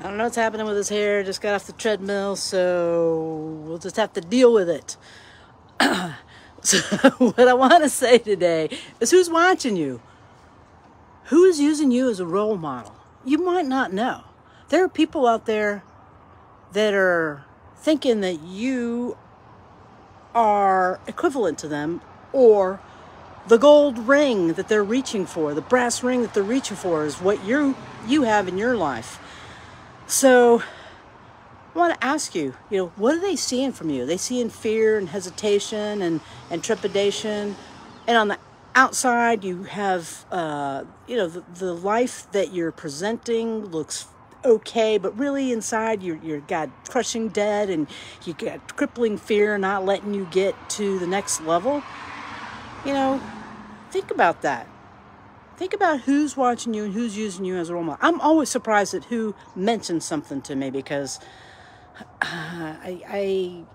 I don't know what's happening with his hair. Just got off the treadmill, so we'll just have to deal with it. So what I want to say today is, who's watching you? Who is using you as a role model? You might not know. There are people out there that are thinking that you are equivalent to them, or the gold ring that they're reaching for, the brass ring that they're reaching for, is what you have in your life. So I want to ask you, what are they seeing from you? Are they seeing fear and hesitation and trepidation? And on the outside, you have, the life that you're presenting looks okay, but really inside you're got crushing debt, and you got crippling fear not letting you get to the next level. Think about that. Think about who's watching you and who's using you as a role model. I'm always surprised at who mentions something to me, because I'm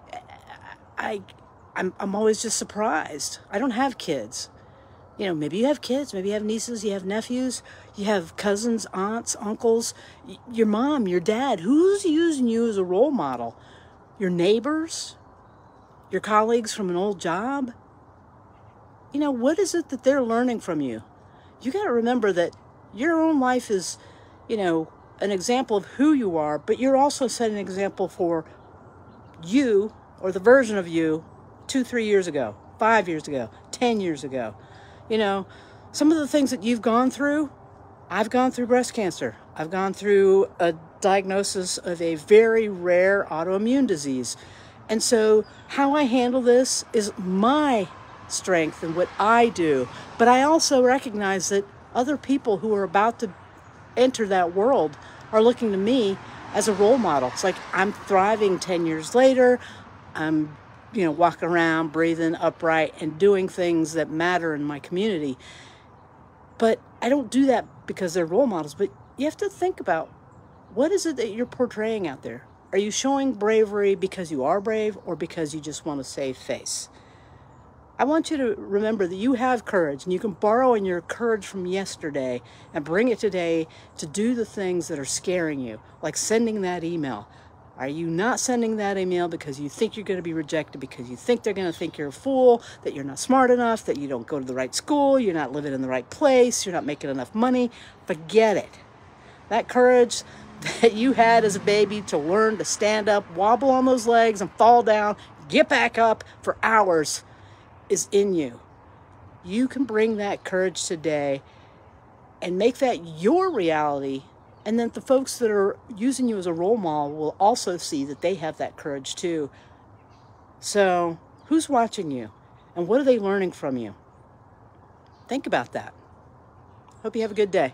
always just surprised. I don't have kids. Maybe you have kids, maybe you have nieces, you have nephews, you have cousins, aunts, uncles, your mom, your dad. Who's using you as a role model? Your neighbors? Your colleagues from an old job? What is it that they're learning from you? You got to remember that your own life is, an example of who you are, but you're also setting an example for you, or the version of you 2, 3 years ago, 5 years ago, 10 years ago. Some of the things that you've gone through, I've gone through breast cancer. I've gone through a diagnosis of a very rare autoimmune disease. And so how I handle this is my strength and what I do. But I also recognize that other people who are about to enter that world are looking to me as a role model. It's like I'm thriving 10 years later. I'm walking around, breathing upright, and doing things that matter in my community. But I don't do that because they're role models. But you have to think about, what is it that you're portraying out there? Are you showing bravery because you are brave, or because you just want to save face? I want you to remember that you have courage, and you can borrow in your courage from yesterday and bring it today to do the things that are scaring you, like sending that email. Are you not sending that email because you think you're going to be rejected, because you think they're going to think you're a fool, that you're not smart enough, that you don't go to the right school, you're not living in the right place, you're not making enough money? Forget it. That courage that you had as a baby to learn to stand up, wobble on those legs, and fall down, get back up for hours, is in you. You can bring that courage today and make that your reality. And then the folks that are using you as a role model will also see that they have that courage too. So who's watching you, and what are they learning from you? Think about that. Hope you have a good day.